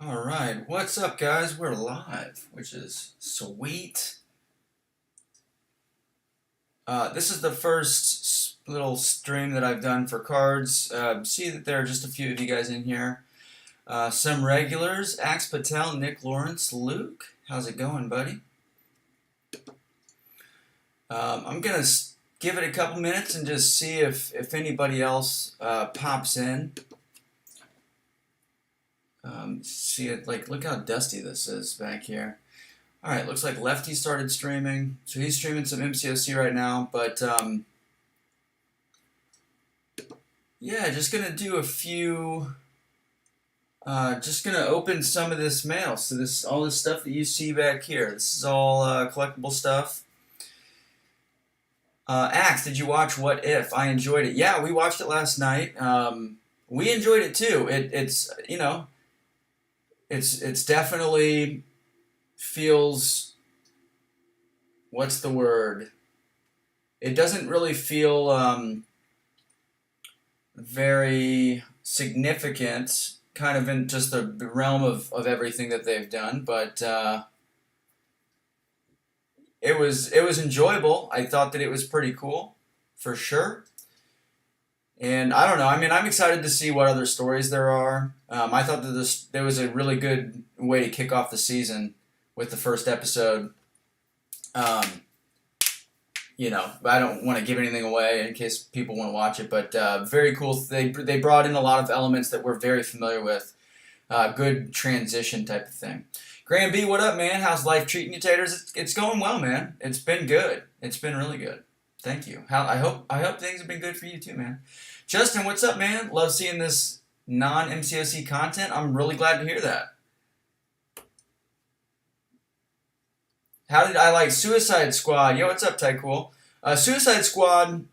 All right, what's up, guys? We're live, which is sweet. This is the first little stream that I've done for cards. See that there are just a few of you guys in here. Some regulars: Axe Patel, Nick Lawrence, Luke. How's it going, buddy? I'm gonna give it a couple minutes and just see if anybody else pops in. See it, look how dusty this is back here. All right, looks like Lefty started streaming, so he's streaming some MCOC right now. But yeah, just gonna do a few. Just gonna open some of this mail. So all this stuff that you see back here. This is all collectible stuff. Axe, did you watch What If? I enjoyed it. Yeah, we watched it last night. We enjoyed it too. It's it's definitely feels, what's the word? It doesn't really feel very significant, kind of in just the realm of everything that they've done, but it was enjoyable. I thought that it was pretty cool, for sure. And I don't know. I mean, I'm excited to see what other stories there are. I thought that there was a really good way to kick off the season with the first episode. I don't want to give anything away in case people want to watch it, but very cool. They brought in a lot of elements that we're very familiar with. Good transition type of thing. Graham B, what up, man? How's life treating you, taters? It's going well, man. It's been good. It's been really good. Thank you. I hope things have been good for you too, man. Justin, what's up, man? Love seeing this non-MCOC content. I'm really glad to hear that. How did I like Suicide Squad? Yo, what's up, Tycool? Suicide Squad,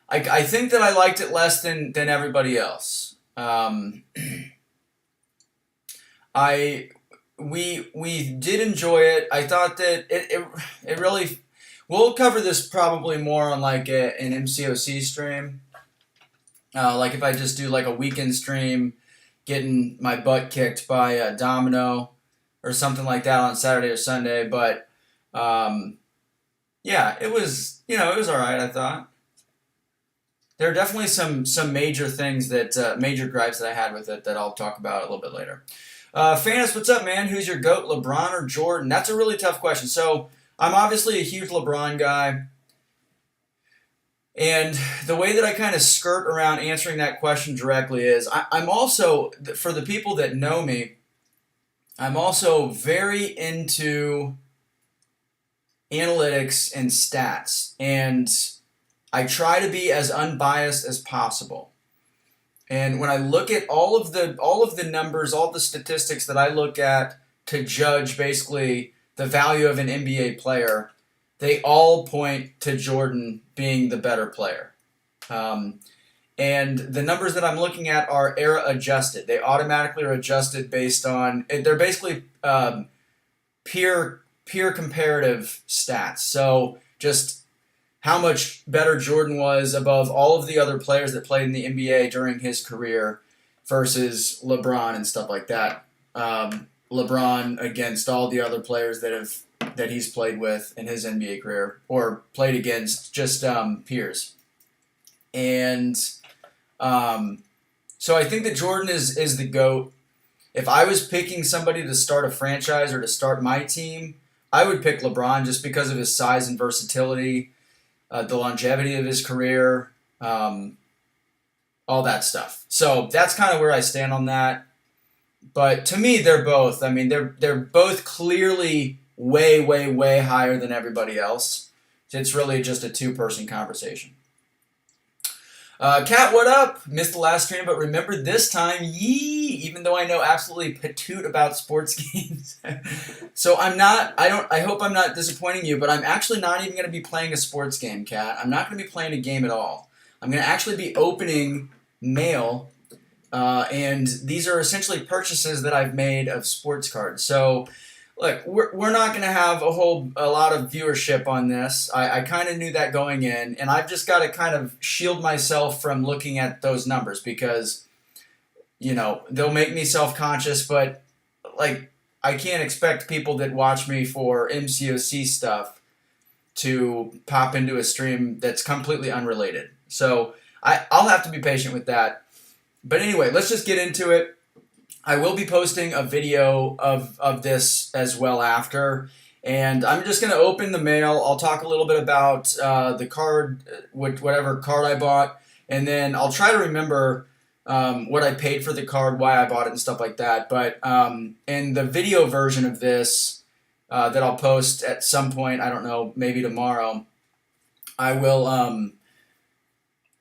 I think that I liked it less than everybody else. We did enjoy it. I thought that it really. We'll cover this probably more on like an MCOC stream. Like if I just do like a weekend stream, getting my butt kicked by a Domino or something like that on Saturday or Sunday. But yeah, it was it was all right. I thought there are definitely some major things that major gripes that I had with it that I'll talk about a little bit later. Fanis, what's up, man? Who's your GOAT, LeBron or Jordan? That's a really tough question. So I'm obviously a huge LeBron guy. And the way that I kind of skirt around answering that question directly is I'm also, for the people that know me, I'm also very into analytics and stats. And I try to be as unbiased as possible. And when I look at all of the numbers, all the statistics that I look at to judge basically the value of an NBA player, they all point to Jordan being the better player. And the numbers that I'm looking at are era adjusted. They automatically are adjusted based on, they're basically peer comparative stats. So just how much better Jordan was above all of the other players that played in the NBA during his career versus LeBron and stuff like that. LeBron against all the other players that he's played with in his NBA career or played against, just peers. And so I think that Jordan is the GOAT. If I was picking somebody to start a franchise or to start my team, I would pick LeBron just because of his size and versatility, the longevity of his career, all that stuff. So that's kind of where I stand on that. But to me, they're both. I mean, they're both clearly way, way, way higher than everybody else. It's really just a two-person conversation. Kat, what up? Missed the last stream, but remember this time, yee! Even though I know absolutely patoot about sports games. So I hope I'm not disappointing you, but I'm actually not even going to be playing a sports game, Kat. I'm not going to be playing a game at all. I'm going to actually be opening mail, and these are essentially purchases that I've made of sports cards. So look, we're not going to have a lot of viewership on this. I kind of knew that going in, and I've just got to kind of shield myself from looking at those numbers because they'll make me self-conscious, but like I can't expect people that watch me for MCOC stuff to pop into a stream that's completely unrelated. So I'll have to be patient with that. But anyway, let's just get into it. I will be posting a video of this as well after. And I'm just going to open the mail. I'll talk a little bit about the card, whatever card I bought. And then I'll try to remember what I paid for the card, why I bought it, and stuff like that. But in the video version of this that I'll post at some point, I don't know, maybe tomorrow, I will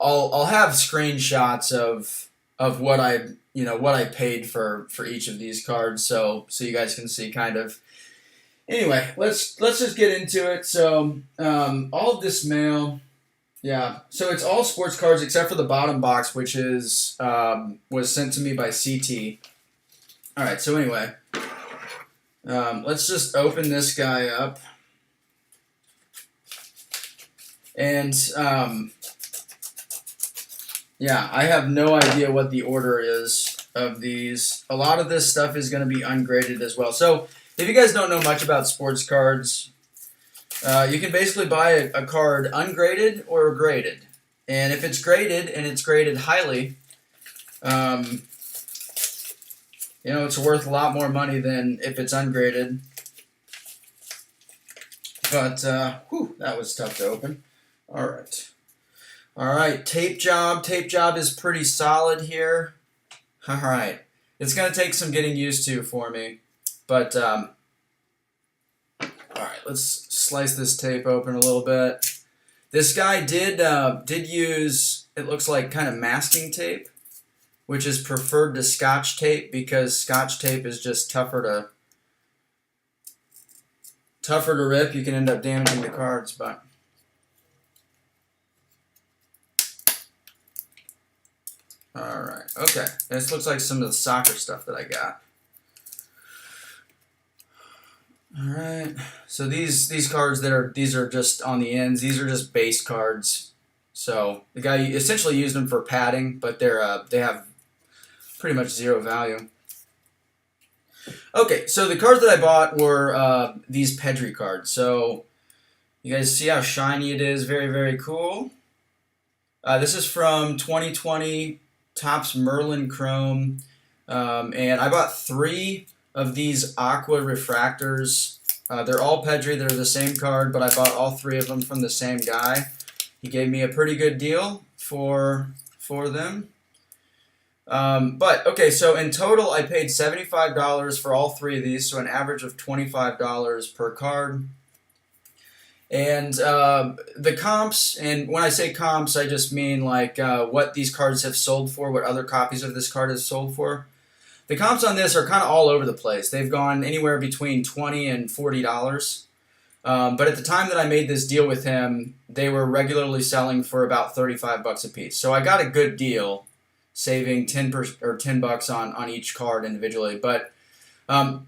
I'll have screenshots of what I paid for each of these cards, so you guys can see kind of. Anyway, let's just get into it. So all of this mail. Yeah, so it's all sports cards except for the bottom box, which was sent to me by CT. All right, so anyway, let's just open this guy up. And, yeah, I have no idea what the order is of these. A lot of this stuff is going to be ungraded as well. So if you guys don't know much about sports cards, you can basically buy a card ungraded or graded. And if it's graded and it's graded highly, it's worth a lot more money than if it's ungraded. But, that was tough to open. All right, tape job. Tape job is pretty solid here. All right. It's going to take some getting used to for me. But, all right, let's slice this tape open a little bit. This guy did use, it looks like, kind of masking tape, which is preferred to Scotch tape because Scotch tape is just tougher to rip. You can end up damaging the cards, but all right, okay. This looks like some of the soccer stuff that I got. All right, so these cards these are just on the ends. These are just base cards. So the guy essentially used them for padding, but they have pretty much zero value. Okay, so the cards that I bought were these Pedri cards. So you guys see how shiny it is? Very, very cool. This is from 2020 Topps Merlin Chrome, and I bought 3 of these Aqua Refractors. They're all Pedri. They're the same card, but I bought all 3 of them from the same guy. He gave me a pretty good deal for them. But, okay, so in total, I paid $75 for all 3 of these, so an average of $25 per card. And the comps, and when I say comps, I just mean like what these cards have sold for, what other copies of this card have sold for. The comps on this are kind of all over the place. They've gone anywhere between $20 and $40. But at the time that I made this deal with him, they were regularly selling for about $35 a piece. So I got a good deal, saving $10 on each card individually. But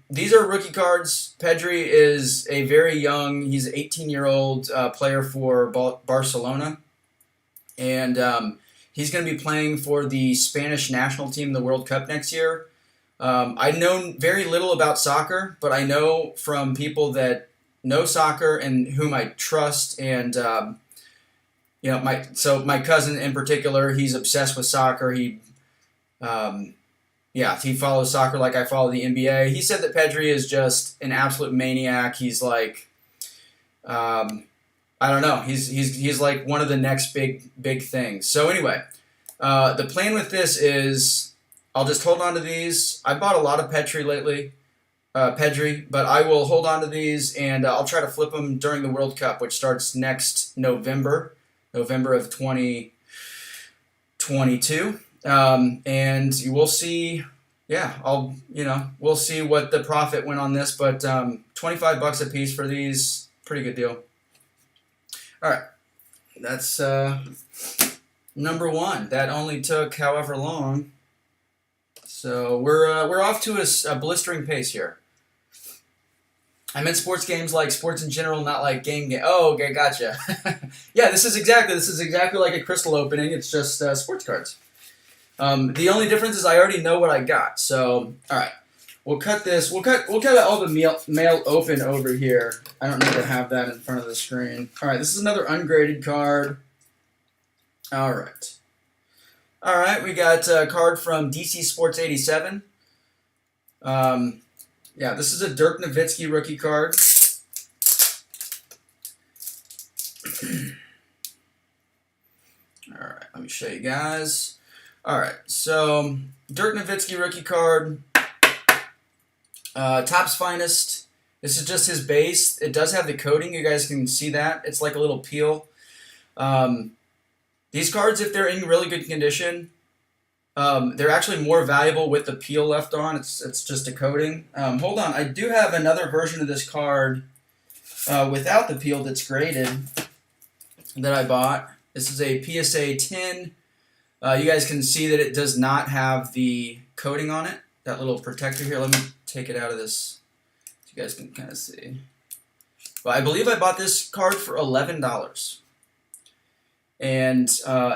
these are rookie cards. Pedri is a very young, he's an 18-year-old player for Barcelona. And he's going to be playing for the Spanish national team in the World Cup next year. I've known very little about soccer, but I know from people that know soccer and whom I trust, and my cousin in particular, he's obsessed with soccer. He follows soccer like I follow the NBA. He said that Pedri is just an absolute maniac. He's like, I don't know. He's like one of the next big things. So anyway, the plan with this is I'll just hold on to these. I bought a lot of Pedri lately, but I will hold on to these, and I'll try to flip them during the World Cup, which starts next November of 2022. And you will see, we'll see what the profit went on this, but $25 a piece for these, pretty good deal. All right, that's number 1. That only took however long. So we're off to a blistering pace here. I meant sports games like sports in general, not like game. Oh, okay, gotcha. Yeah, this is exactly like a crystal opening. It's just sports cards. The only difference is I already know what I got. So, all right, we'll cut this. We'll cut all the mail open over here. I don't need to have that in front of the screen. All right, this is another ungraded card. All right. All right, we got a card from DC Sports 87. Yeah, this is a Dirk Nowitzki rookie card. All right, let me show you guys. All right, so Dirk Nowitzki rookie card. Topps Finest. This is just his base. It does have the coating. You guys can see that. It's like a little peel. These cards, if they're in really good condition, they're actually more valuable with the peel left on. It's just a coating. Hold on. I do have another version of this card without the peel that's graded that I bought. This is a PSA 10. You guys can see that it does not have the coating on it. That little protector here. Let me take it out of this so you guys can kind of see. Well, I believe I bought this card for $11. And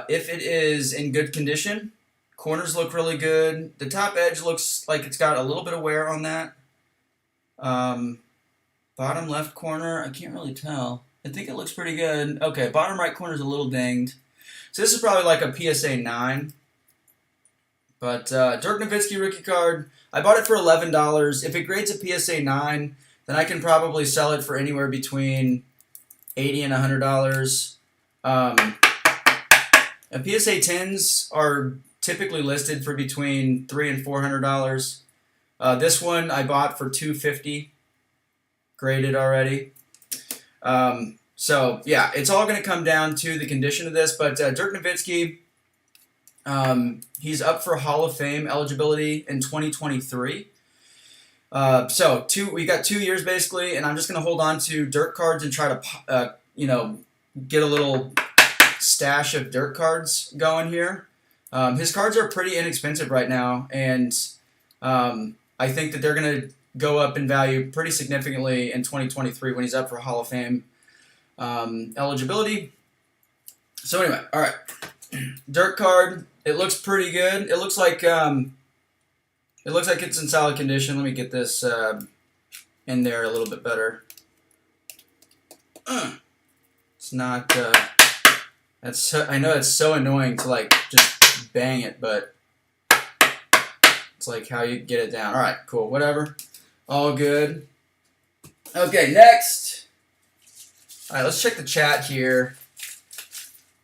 if it is in good condition, corners look really good. The top edge looks like it's got a little bit of wear on that. Bottom left corner, I can't really tell. I think it looks pretty good. Okay, bottom right corner is a little dinged. So this is probably like a PSA 9. But Dirk Nowitzki rookie card, I bought it for $11. If it grades a PSA 9, then I can probably sell it for anywhere between $80 and $100. And PSA 10s are typically listed for between $300 and $400. This one I bought for $250, graded already. So yeah, it's all going to come down to the condition of this. But Dirk Nowitzki, he's up for Hall of Fame eligibility in 2023. So we got 2 years basically, and I'm just going to hold on to Dirk cards and try to get a little stash of Dirk cards going here. His cards are pretty inexpensive right now, and I think that they're going to go up in value pretty significantly in 2023 when he's up for Hall of Fame eligibility. So anyway, all right, Dirk card. It looks pretty good. It looks like it's in solid condition. Let me get this in there a little bit better. It's not. I know it's so annoying to like just bang it, but it's like how you get it down. All right, cool, whatever, all good. Okay, next. All right, let's check the chat here.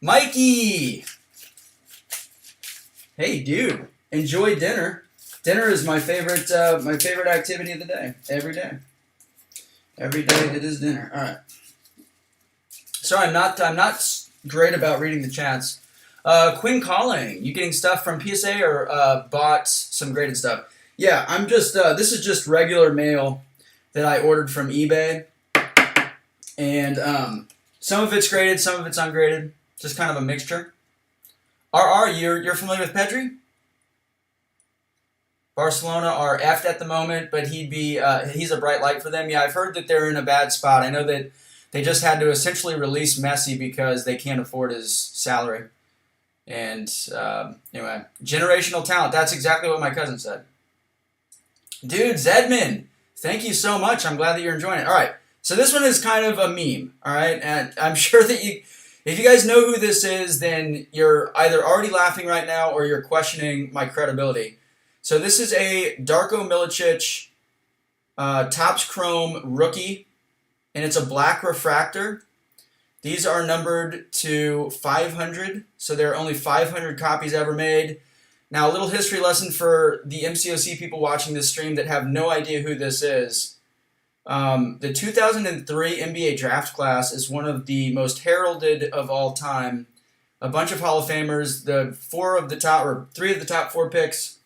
Mikey, hey dude, enjoy dinner. Dinner is my favorite activity of the day. Every day it is dinner. All right. Sorry, I'm not great about reading the chats. Quinn Calling, you getting stuff from PSA or bought some graded stuff? Yeah, I'm just. This is just regular mail that I ordered from eBay, and some of it's graded, some of it's ungraded. Just kind of a mixture. RR, you're familiar with Pedri? Barcelona are effed at the moment, but he's a bright light for them. Yeah, I've heard that they're in a bad spot. I know that they just had to essentially release Messi because they can't afford his salary. And anyway, generational talent. That's exactly what my cousin said. Dude, Zedman, thank you so much. I'm glad that you're enjoying it. All right, so this one is kind of a meme, all right? And I'm sure that if you guys know who this is, then you're either already laughing right now or you're questioning my credibility. So this is a Darko Milicic Topps Chrome rookie, and it's a black refractor. These are numbered to 500, so there are only 500 copies ever made. Now, a little history lesson for the MCOC people watching this stream that have no idea who this is. The 2003 NBA draft class is one of the most heralded of all time. A bunch of Hall of Famers. Three of the top 4 picks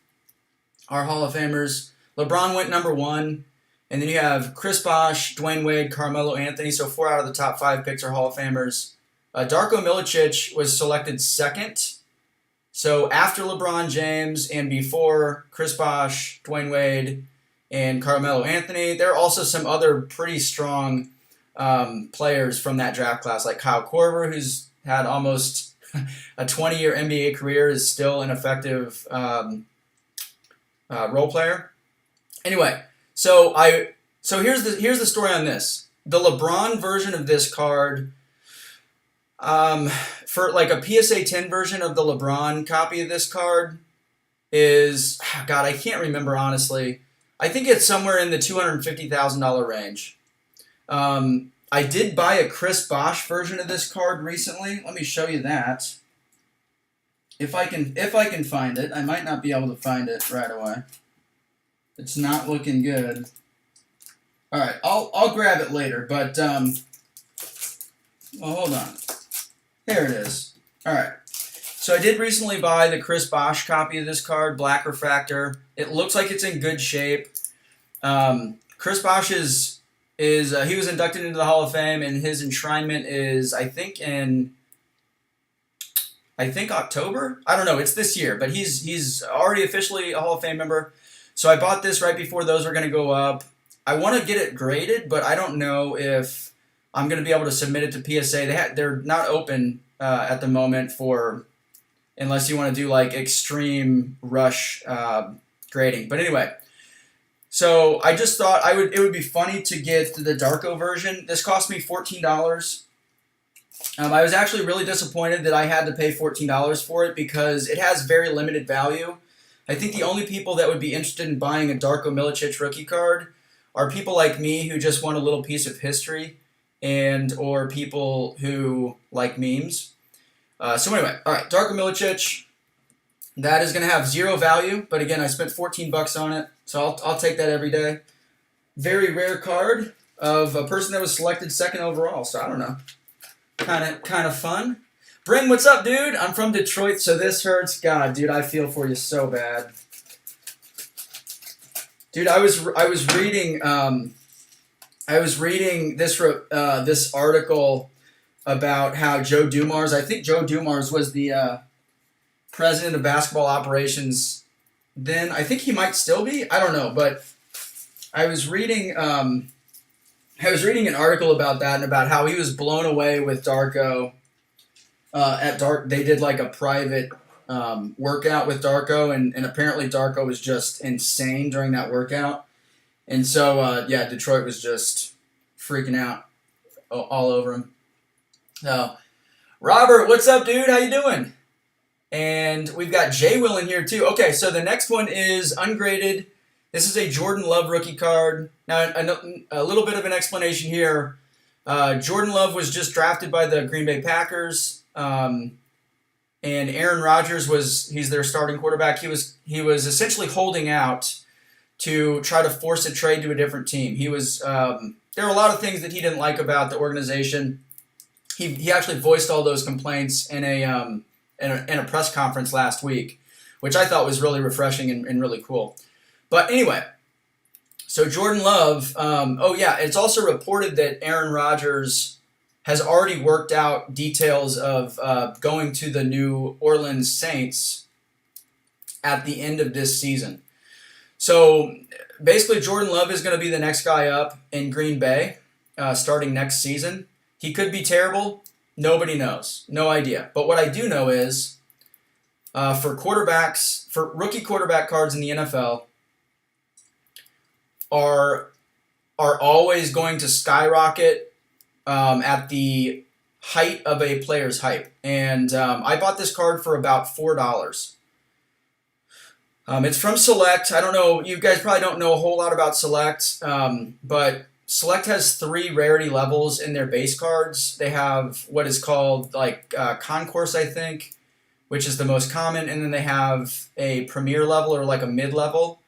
are Hall of Famers. LeBron went number 1. And then you have Chris Bosh, Dwayne Wade, Carmelo Anthony. So 4 out of the top 5 picks are Hall of Famers. Darko Milicic was selected 2nd. So after LeBron James and before Chris Bosh, Dwayne Wade, and Carmelo Anthony. There are also some other pretty strong players from that draft class, like Kyle Korver, who's had almost a 20-year NBA career is still an effective role player. Anyway, so here's the story on this. The LeBron version of this card, for like a PSA 10 version of the LeBron copy of this card is, God, I can't remember honestly. I think it's somewhere in the $250,000 range. I did buy a Chris Bosh version of this card recently. Let me show you that. If I can find it. I might not be able to find it right away. It's not looking good. All right, I'll grab it later, but well, hold on. There it is. All right. So I did recently buy the Chris Bosh copy of this card, Black Refractor. It looks like it's in good shape. Chris Bosh is he was inducted into the Hall of Fame, and his enshrinement is I think October. I don't know. It's this year, but he's already officially a Hall of Fame member. So I bought this right before those were going to go up. I want to get it graded, but I don't know if I'm going to be able to submit it to PSA. They're not open at the moment unless you want to do like extreme rush grading. But anyway, so I just thought it would be funny to get the Darko version. This cost me $14. I was actually really disappointed that I had to pay $14 for it because it has very limited value. I think the only people that would be interested in buying a Darko Milicic rookie card are people like me who just want a little piece of history or people who like memes. So anyway, all right, Darko Milicic, that is going to have zero value, but again, I spent $14 on it, so I'll take that every day. Very rare card of a person that was selected second overall, so I don't know. Kind of fun. Bryn, what's up, dude? I'm from Detroit, so this hurts. God, dude, I feel for you so bad. Dude, I was reading this article about how Joe Dumars. I think Joe Dumars was the president of basketball operations then. I think he might still be. I don't know, but I was reading an article about that and about how he was blown away with Darko. They did like a private workout with Darko, and apparently Darko was just insane during that workout. And so, Detroit was just freaking out all over him. So, Robert, what's up, dude? How you doing? And we've got Jay Will in here, too. Okay, so the next one is ungraded. This is a Jordan Love rookie card. Now, a little bit of an explanation here. Jordan Love was just drafted by the Green Bay Packers. And Aaron Rodgers he's their starting quarterback. He was essentially holding out to try to force a trade to a different team. There were a lot of things that he didn't like about the organization. He actually voiced all those complaints in a press conference last week, which I thought was really refreshing and really cool. But anyway, so Jordan Love, it's also reported that Aaron Rodgers has already worked out details of going to the New Orleans Saints at the end of this season. So basically, Jordan Love is going to be the next guy up in Green Bay starting next season. He could be terrible. Nobody knows. No idea. But what I do know is for rookie quarterback cards in the NFL are always going to skyrocket at the height of a player's hype. And I bought this card for about $4. It's from Select. I don't know. You guys probably don't know a whole lot about Select, but Select has 3 rarity levels in their base cards. They have what is called Concourse, I think, which is the most common, and then they have a Premier level or like a mid level.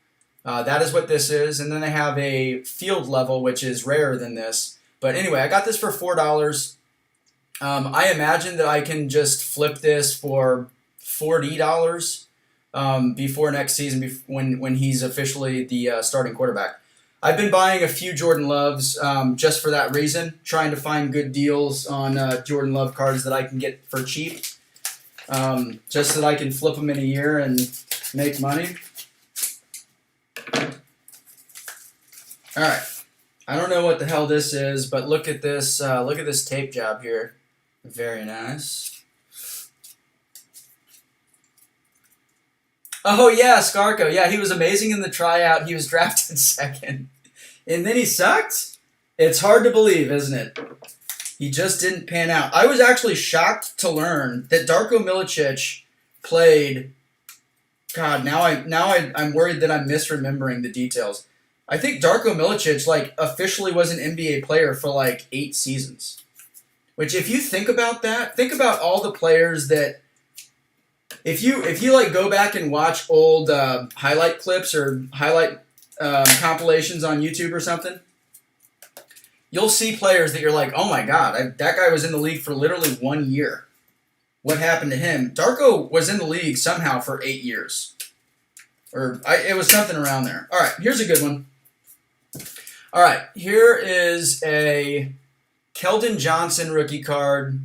That is what this is, and then they have a Field level, which is rarer than this. But anyway, I got this for $4. I imagine that I can just flip this for $40 before next season, when he's officially the starting quarterback. I've been buying a few Jordan Loves just for that reason, trying to find good deals on Jordan Love cards that I can get for cheap, just so that I can flip them in a year and make money. All right. I don't know what the hell this is, but look at this tape job here. Very nice. Oh yeah, Skarko. Yeah, he was amazing in the tryout. He was drafted second, and then he sucked. It's hard to believe, isn't it? He just didn't pan out. I was actually shocked to learn that Darko Milicic played. God, I'm worried that I'm misremembering the details. I think Darko Milicic like officially was an NBA player for like 8 seasons. Which, if you think about that, think about all the players that if you like go back and watch old highlight clips or highlight compilations on YouTube or something, you'll see players that you're like, oh my god, that guy was in the league for literally 1 year. What happened to him? Darko was in the league somehow for 8 years, it was something around there. All right, here's a good one. All right, here is a Keldon Johnson rookie card.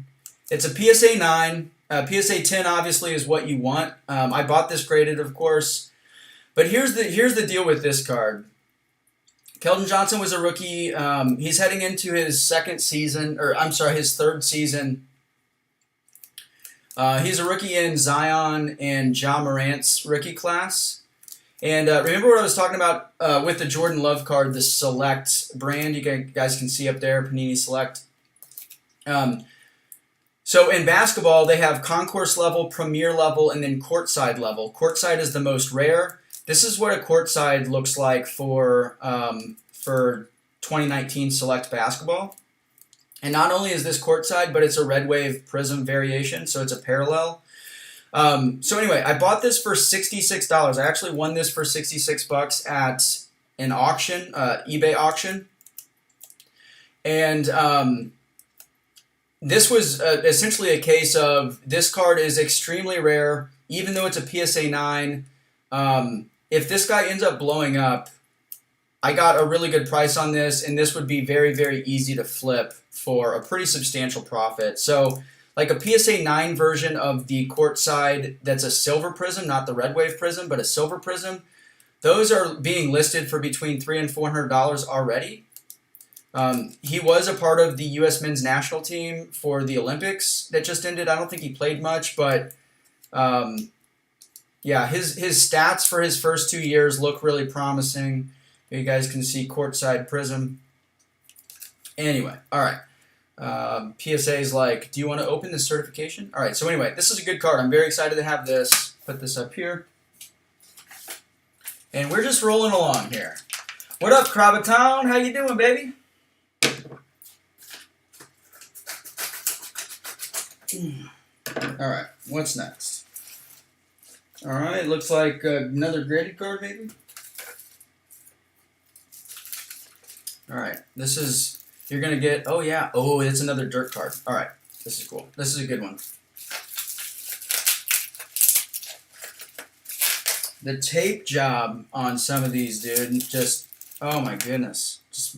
It's a PSA 9. PSA 10 obviously is what you want. I bought this graded, of course. But here's the deal with this card. Keldon Johnson was a rookie. He's heading into his third season. He's a rookie in Zion and Ja Morant's rookie class. And remember what I was talking about with the Jordan Love card, the Select brand you guys can see up there, Panini Select. So in basketball, they have concourse level, premier level, and then courtside level. Courtside is the most rare. This is what a courtside looks like for 2019 Select basketball. And not only is this courtside, but it's a Red Wave Prism variation, so it's a parallel. So anyway, I bought this for $66. I actually won this for $66 at an auction, eBay auction. And this was essentially a case of this card is extremely rare, even though it's a PSA 9. If this guy ends up blowing up, I got a really good price on this, and this would be very, very easy to flip for a pretty substantial profit. So like a PSA 9 version of the courtside that's a silver prism, not the Red Wave Prism, but a silver prism, those are being listed for between $300 and $400 already. He was a part of the U.S. men's national team for the Olympics that just ended. I don't think he played much, but yeah, his stats for his first 2 years look really promising. You guys can see courtside prism. Anyway, all right. PSA is like, do you want to open this certification? All right, so anyway, this is a good card. I'm very excited to have this. Put this up here. And we're just rolling along here. What up, Crabatown? How you doing, baby? All right, what's next? All right, looks like another graded card, maybe? All right, this is... You're going to get, oh yeah, oh, it's another dirt card. All right, this is cool. This is a good one. The tape job on some of these, dude, just, oh my goodness. Just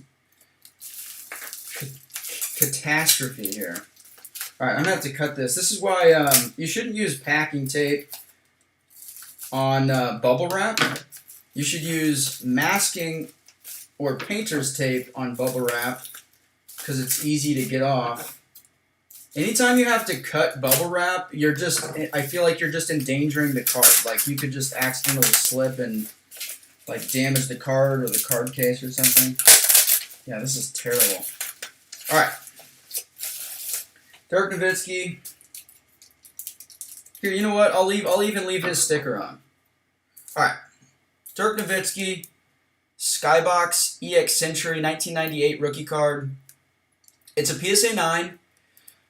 catastrophe here. All right, I'm going to have to cut this. This is why you shouldn't use packing tape on bubble wrap. You should use masking or painter's tape on bubble wrap, because it's easy to get off. Anytime you have to cut bubble wrap, I feel like you're just endangering the card. Like, you could just accidentally slip and, like, damage the card or the card case or something. Yeah, this is terrible. All right. Dirk Nowitzki. Here, you know what? I'll even leave his sticker on. All right. Dirk Nowitzki, Skybox EX Century 1998 rookie card. It's a PSA 9.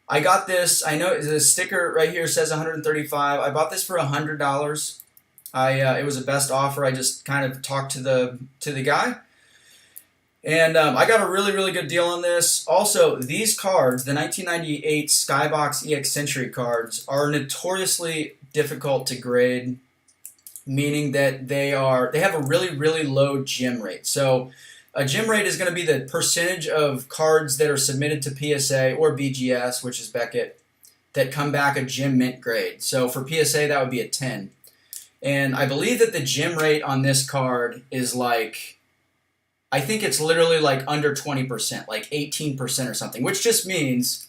I got this. I know the sticker right here says $135. I bought this for $100. It was a best offer. I just kind of talked to the guy, and I got a really, really good deal on this. Also, these cards, the 1998 Skybox EX Century cards, are notoriously difficult to grade, meaning that they have a really, really low gem rate. So a gem rate is going to be the percentage of cards that are submitted to PSA or BGS, which is Beckett, that come back a gem mint grade. So for PSA, that would be a 10. And I believe that the gem rate on this card is like, I think it's literally like under 20%, like 18% or something, which just means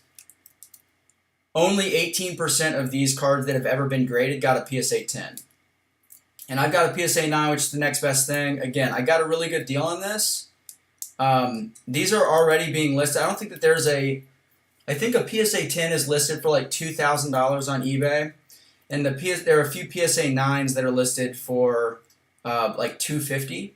only 18% of these cards that have ever been graded got a PSA 10. And I've got a PSA 9, which is the next best thing. Again, I got a really good deal on this. These are already being listed. I don't think that there's a... I think a PSA 10 is listed for like $2,000 on eBay. And there are a few PSA 9s that are listed for like $250.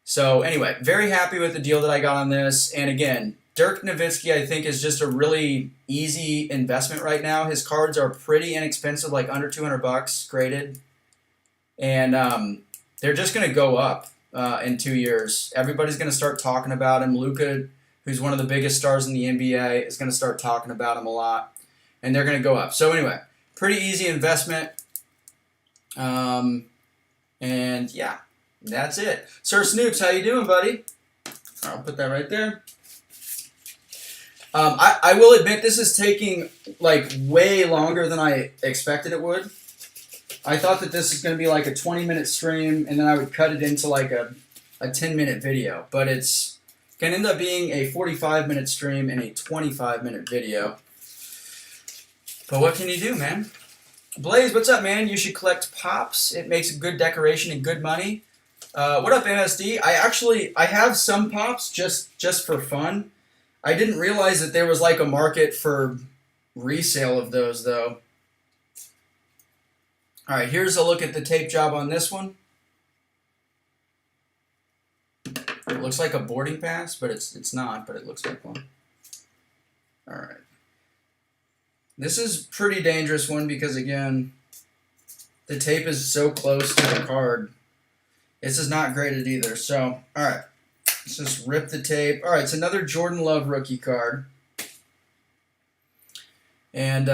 So anyway, very happy with the deal that I got on this. And again, Dirk Nowitzki, I think, is just a really easy investment right now. His cards are pretty inexpensive, like under $200 graded. And they're just going to go up in 2 years. Everybody's going to start talking about him. Luka, who's one of the biggest stars in the NBA, is going to start talking about him a lot. And they're going to go up. So anyway, pretty easy investment. And yeah, that's it. Sir Snoops, how you doing, buddy? I'll put that right there. I will admit this is taking like way longer than I expected it would. I thought that this is going to be like a 20-minute stream, and then I would cut it into like a 10-minute video. But it's going to end up being a 45-minute stream and a 25-minute video. But what can you do, man? Blaze, what's up, man? You should collect pops. It makes a good decoration and good money. What up, MSD? I have some pops just for fun. I didn't realize that there was like a market for resale of those, though. All right, here's a look at the tape job on this one. It looks like a boarding pass, but it's not, but it looks like one. All right. This is a pretty dangerous one because, again, the tape is so close to the card. This is not graded either. So, all right. Let's just rip the tape. All right, it's another Jordan Love rookie card. And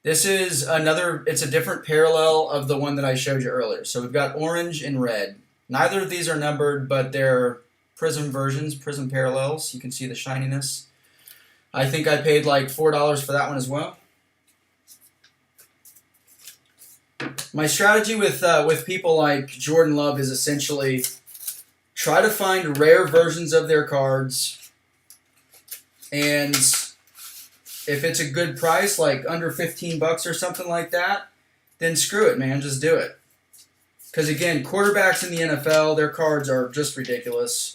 this is it's a different parallel of the one that I showed you earlier. So we've got orange and red. Neither of these are numbered, but they're prism versions, prism parallels. You can see the shininess. I think I paid like $4 for that one as well. My strategy with people like Jordan Love is essentially try to find rare versions of their cards, and if it's a good price, like under $15 or something like that, then screw it, man. Just do it. Because again, quarterbacks in the NFL, their cards are just ridiculous.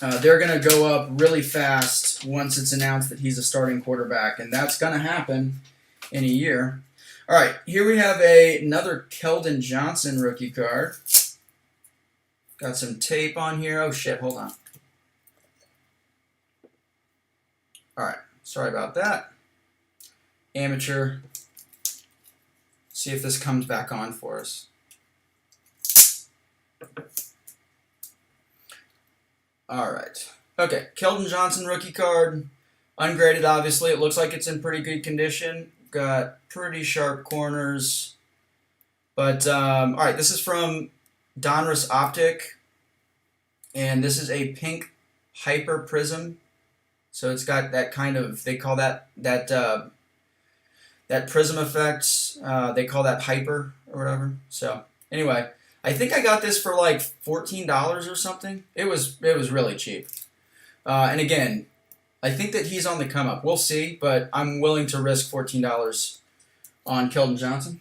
They're going to go up really fast once it's announced that he's a starting quarterback, and that's going to happen in a year. All right, here we have another Keldon Johnson rookie card. Got some tape on here. Oh, shit, hold on. All right, sorry about that. Amateur. See if this comes back on for us. All right. Okay, Keldon Johnson rookie card. Ungraded, obviously. It looks like it's in pretty good condition. Got pretty sharp corners. But, all right, this is from Donruss Optic. And this is a pink hyper prism. So it's got that kind of, they call that prism effect. They call that hyper or whatever. So anyway, I think I got this for like $14 or something. It was really cheap. And again, I think that he's on the come up. We'll see, but I'm willing to risk $14 on Keldon Johnson.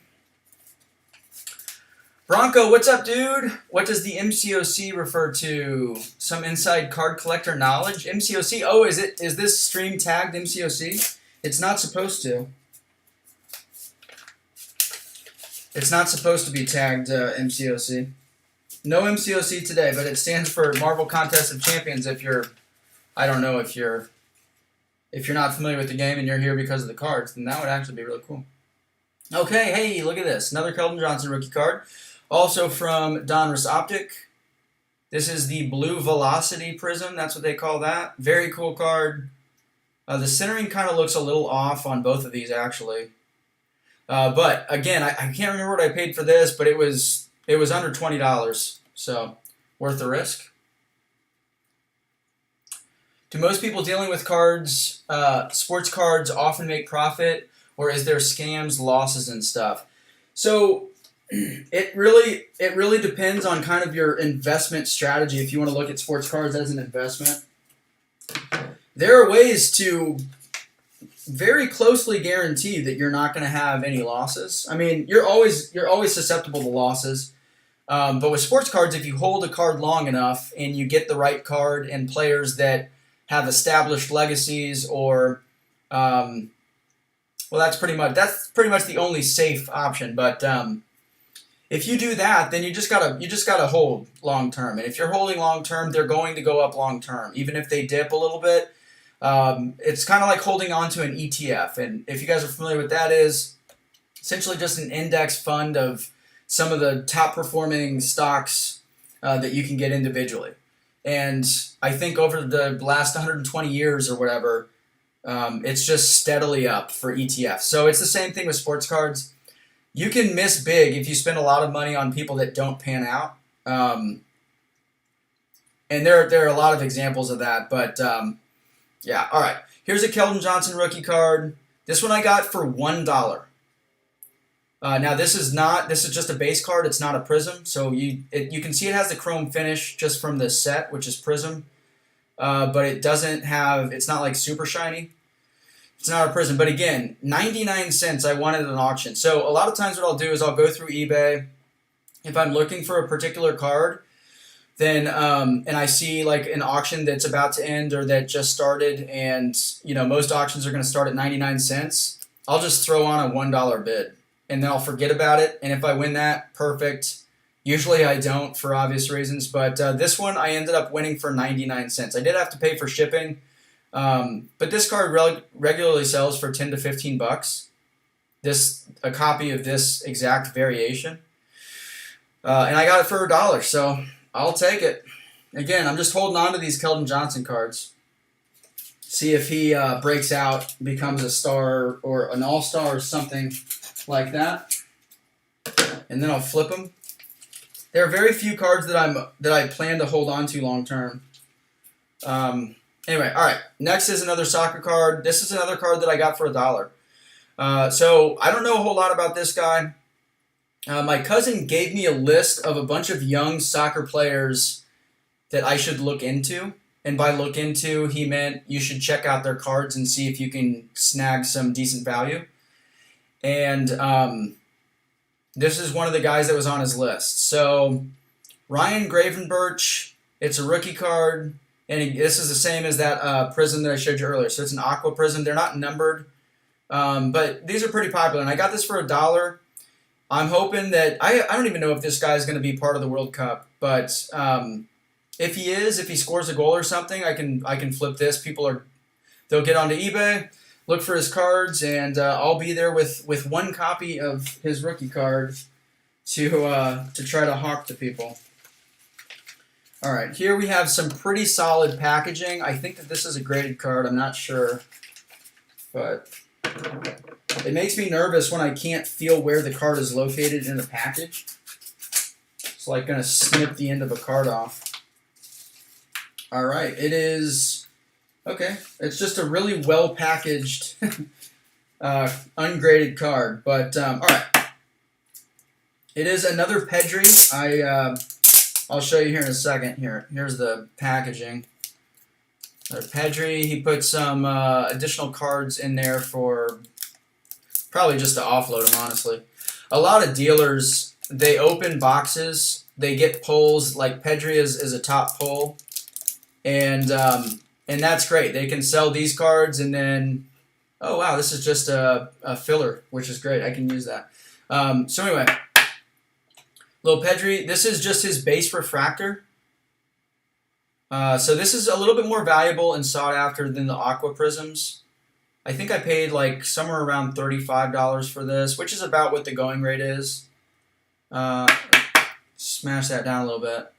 Bronco, what's up, dude? What does the MCOC refer to? Some inside card collector knowledge? MCOC? Oh, is this stream tagged MCOC? It's not supposed to. It's not supposed to be tagged MCOC. No MCOC today, but it stands for Marvel Contest of Champions. If you're, I don't know, if you're not familiar with the game and you're here because of the cards, then that would actually be really cool. Okay, hey, look at this. Another Keldon Johnson rookie card. Also from Donruss Optic. This is the Blue Velocity Prism. That's what they call that. Very cool card. The centering kind of looks a little off on both of these, actually. But, again, I can't remember what I paid for this, but it was under $20. So, worth the risk. Do most people dealing with cards, sports cards, often make profit? Or is there scams, losses, and stuff? So it really depends on kind of your investment strategy if you want to look at sports cards as an investment. There are ways to very closely guarantee that you're not going to have any losses. I mean, you're always susceptible to losses. But with sports cards, if you hold a card long enough and you get the right card and players that have established legacies, or well, that's pretty much the only safe option. But if you do that, then you just gotta hold long term. And if you're holding long term, they're going to go up long term, even if they dip a little bit. It's kind of like holding on to an ETF. And if you guys are familiar with that, is essentially just an index fund of some of the top performing stocks that you can get individually. And I think over the last 120 years or whatever, it's just steadily up for ETFs. So it's the same thing with sports cards. You can miss big if you spend a lot of money on people that don't pan out. And there are a lot of examples of that. But yeah, all right. Here's a Keldon Johnson rookie card. This one I got for $1. Now this is just a base card. It's not a prism. So you can see it has the chrome finish just from the set, which is prism. But it's not like super shiny. It's not a prism. But again, 99 cents I wanted at an auction. So a lot of times what I'll do is I'll go through eBay. If I'm looking for a particular card, then and I see like an auction that's about to end or that just started, and most auctions are going to start at 99 cents, I'll just throw on a $1 bid. And then I'll forget about it. And if I win that, perfect. Usually I don't for obvious reasons. But this one I ended up winning for 99 cents. I did have to pay for shipping. But this card regularly sells for 10 to 15 bucks. A copy of this exact variation. And I got it for $1. So I'll take it. Again, I'm just holding on to these Keldon Johnson cards. See if he breaks out, becomes a star or an all-star or something like that, and then I'll flip them. There are very few cards that I plan to hold on to long term. Anyway, all right. Next is another soccer card. This is another card that I got for $1. So I don't know a whole lot about this guy. My cousin gave me a list of a bunch of young soccer players that I should look into. And by look into, he meant you should check out their cards and see if you can snag some decent value. And this is one of the guys that was on his list. So Ryan Gravenberch, it's a rookie card, and this is the same as that prism that I showed you earlier. So it's an aqua prism. They're not numbered, but these are pretty popular. And I got this for $1. I'm hoping that I don't even know if this guy is going to be part of the World Cup, but if he scores a goal or something, I can flip this. They'll get onto eBay, look for his cards, and I'll be there with one copy of his rookie card to try to hawk to people. All right, here we have some pretty solid packaging. I think that this is a graded card. I'm not sure, but it makes me nervous when I can't feel where the card is located in the package. It's like going to snip the end of a card off. All right, it is, okay, it's just a really well-packaged, ungraded card, but, all right. It is another Pedri. I'll show you here in a second. Here's the packaging. Pedri, he put some additional cards in there for probably just to offload them, honestly. A lot of dealers, they open boxes, they get pulls, like Pedri is a top pull. And that's great. They can sell these cards, and then, oh wow, this is just a filler, which is great. I can use that. So anyway, little Pedri. This is just his base refractor. So this is a little bit more valuable and sought after than the aqua prisms. I think I paid like somewhere around $35 for this, which is about what the going rate is. Smash that down a little bit.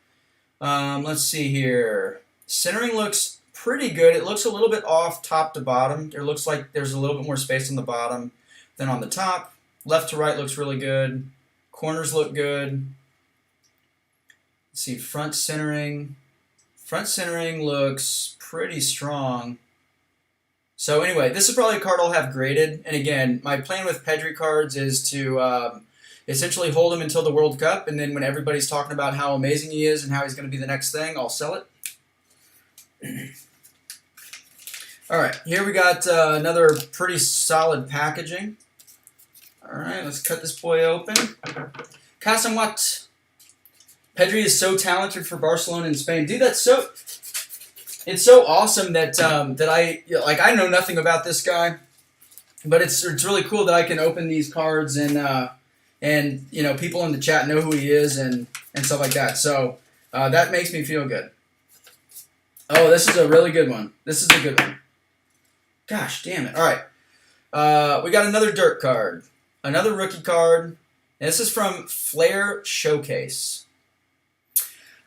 Let's see here. Centering looks pretty good. It looks a little bit off top to bottom. It looks like there's a little bit more space on the bottom than on the top. Left to right looks really good. Corners look good. Let's see, front centering. Front centering looks pretty strong. So anyway, this is probably a card I'll have graded. And again, my plan with Pedri cards is to essentially hold him until the World Cup, and then when everybody's talking about how amazing he is and how he's going to be the next thing, I'll sell it. All right, here we got another pretty solid packaging. All right, let's cut this boy open. Casamwat. Pedri is so talented for Barcelona and Spain. Dude, that's so... It's so awesome that I know nothing about this guy, but it's really cool that I can open these cards and you know, people in the chat know who he is and stuff like that. So that makes me feel good. Oh, this is a really good one. This is a good one. Gosh, damn it. All right. We got another dirt card. Another rookie card. And this is from Flair Showcase.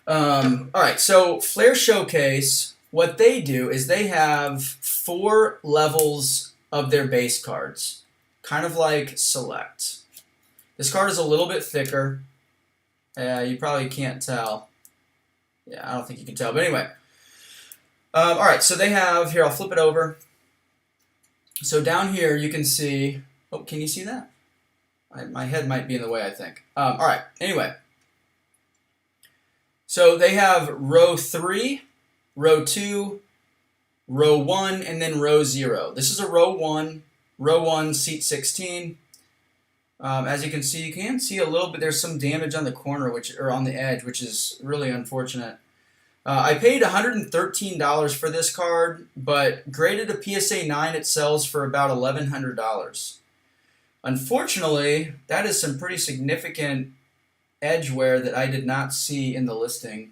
All right, so Flair Showcase, what they do is they have 4 levels of their base cards, kind of like Select. This card is a little bit thicker. You probably can't tell. Yeah, I don't think you can tell. But anyway. All right, so they have, here, I'll flip it over. So down here you can see, oh, can you see that? My head might be in the way, I think. All right, anyway. So they have row 3, row 2, row 1, and then row 0. This is a row 1, seat 16. As you can see a little bit, there's some damage on the corner, or on the edge, which is really unfortunate. I paid $113 for this card, but graded a PSA 9, it sells for about $1,100. Unfortunately, that is some pretty significant edge wear that I did not see in the listing.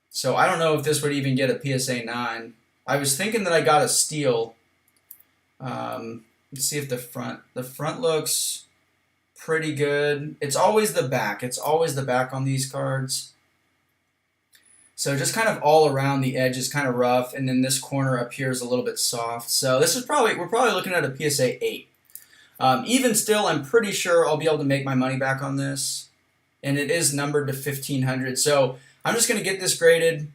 So I don't know if this would even get a PSA 9. I was thinking that I got a steal. Let's see if the front looks pretty good. It's always the back. It's always the back on these cards. So just kind of all around the edge is kind of rough, and then this corner up here is a little bit soft. So this is we're probably looking at a PSA 8. Even still, I'm pretty sure I'll be able to make my money back on this. And it is numbered to 1,500. So I'm just going to get this graded.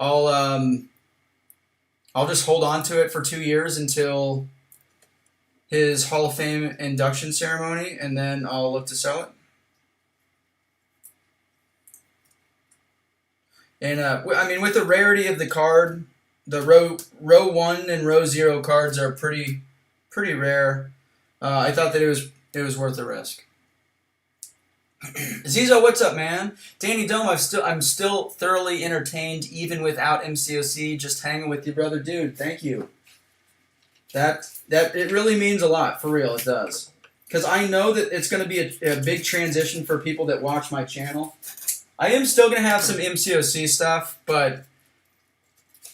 I'll just hold on to it for 2 years until his Hall of Fame induction ceremony, and then I'll look to sell it. And I mean, with the rarity of the card, the row 1 and row 0 cards are pretty rare. I thought that it was worth the risk. Zizo, what's up, man? Danny Dome, I'm still thoroughly entertained even without MCOC. Just hanging with you, brother, dude. Thank you. That it really means a lot, for real. It does, because I know that it's going to be a big transition for people that watch my channel. I am still going to have some MCOC stuff, but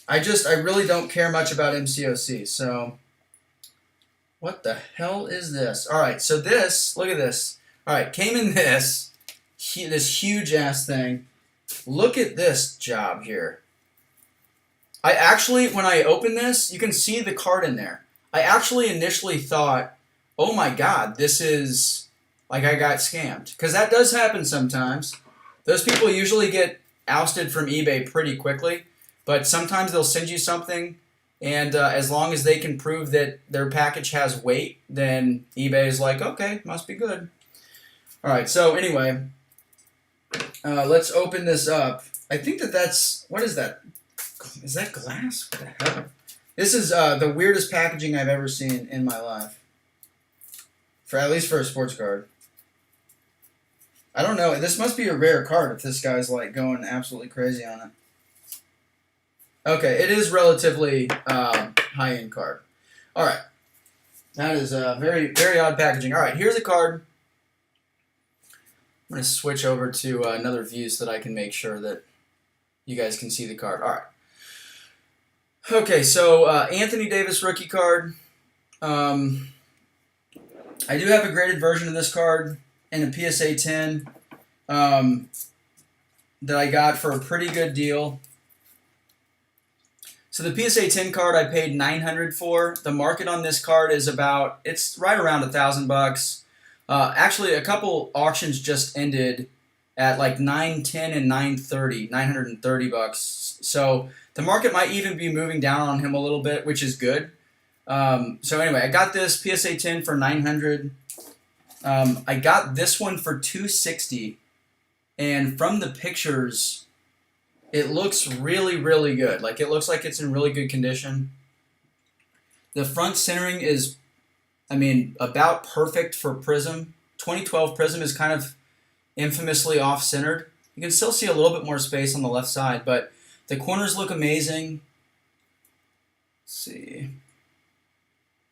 I really don't care much about MCOC. So, what the hell is this? All right, so this, look at this. All right, came in this huge ass thing. Look at this job here. I actually, when I opened this, you can see the card in there. I actually initially thought, oh my God, this is like I got scammed. Because that does happen sometimes. Those people usually get ousted from eBay pretty quickly. But sometimes they'll send you something, and as long as they can prove that their package has weight, then eBay is like, okay, must be good. All right, so anyway, let's open this up. I think that's, what is that? Is that glass? What the hell? This is the weirdest packaging I've ever seen in my life. At least for a sports card. I don't know. This must be a rare card if this guy's like going absolutely crazy on it. Okay, it is relatively high-end card. All right. That is very, very odd packaging. All right, here's a card. I'm going to switch over to another view so that I can make sure that you guys can see the card. All right. Okay, so Anthony Davis rookie card. I do have a graded version of this card in a PSA 10 that I got for a pretty good deal. So the PSA 10 card I paid $900 for. The market on this card is it's right around $1,000. Actually, a couple auctions just ended at like $910 and $930. So the market might even be moving down on him a little bit, which is good. So anyway, I got this PSA 10 for $900. I got this one for $260, and from the pictures, it looks really, really good. Like, it looks like it's in really good condition. The front centering is, I mean, about perfect for Prism. 2012 Prism is kind of infamously off-centered. You can still see a little bit more space on the left side, but the corners look amazing. Let's see.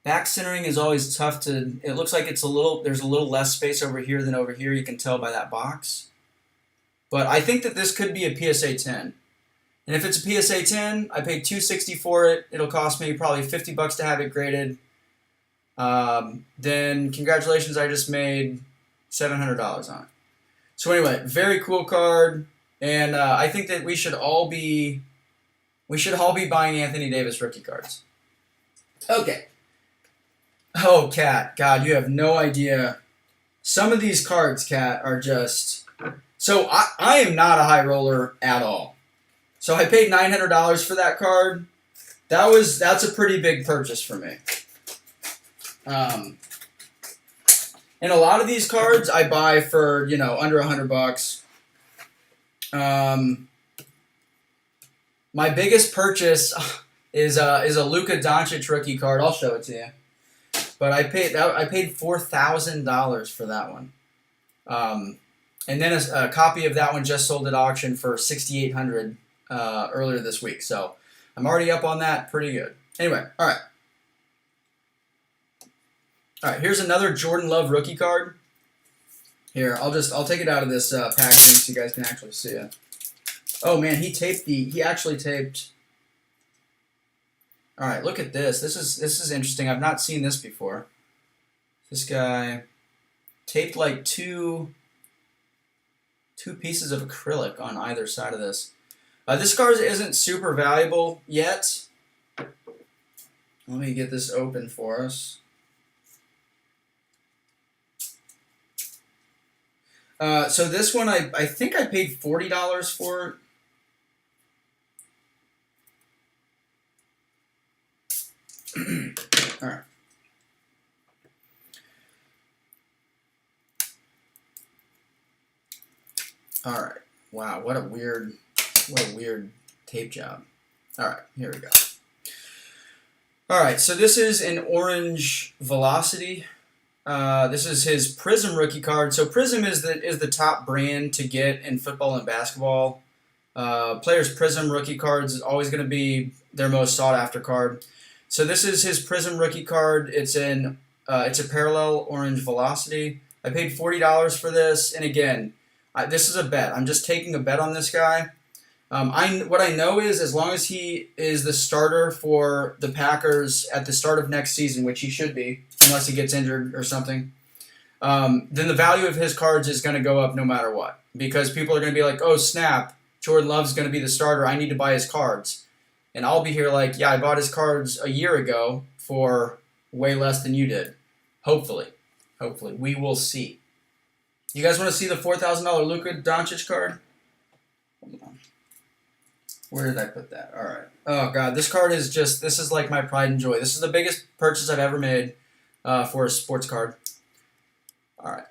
Back centering is always tough to, it looks like there's a little less space over here than over here. You can tell by that box. But I think that this could be a PSA 10. And if it's a PSA 10, I paid $260 for it. It'll cost me probably $50 to have it graded. Then congratulations, I just made $700 on it. So anyway, very cool card, and I think that we should all be buying Anthony Davis rookie cards. Okay. Oh, Kat, God, you have no idea. Some of these cards, Kat, are just... So I am not a high roller at all. So I paid $900 for that card. That's a pretty big purchase for me. And a lot of these cards I buy for, under $100. My biggest purchase is a Luka Doncic rookie card. I'll show it to you. But I paid $4,000 for that one. And then a copy of that one just sold at auction for $6,800 earlier this week. So I'm already up on that pretty good. Anyway, all right. All right, here's another Jordan Love rookie card. Here, I'll take it out of this packaging so you guys can actually see it. Oh man, he actually taped. All right, look at this. This is interesting. I've not seen this before. This guy taped like two pieces of acrylic on either side of this. This card isn't super valuable yet. Let me get this open for us. So this one, I think I paid $40 for it. All right. All right. Wow, what a weird tape job. All right, here we go. All right, so this is an orange Velocity. This is his Prism rookie card. So Prism is the top brand to get in football and basketball. Players' Prism rookie cards is always going to be their most sought after card. So this is his Prism rookie card. It's a parallel orange Velocity. I paid $40 for this, and again, this is a bet. I'm just taking a bet on this guy. What I know is as long as he is the starter for the Packers at the start of next season, which he should be, unless he gets injured or something, then the value of his cards is going to go up no matter what. Because people are going to be like, oh, snap, Jordan Love's going to be the starter. I need to buy his cards. And I'll be here like, yeah, I bought his cards a year ago for way less than you did. Hopefully. Hopefully. We will see. You guys want to see the $4,000 Luka Doncic card? Hold on. Where did I put that? All right. Oh, God. This card is this is like my pride and joy. This is the biggest purchase I've ever made for a sports card. All right.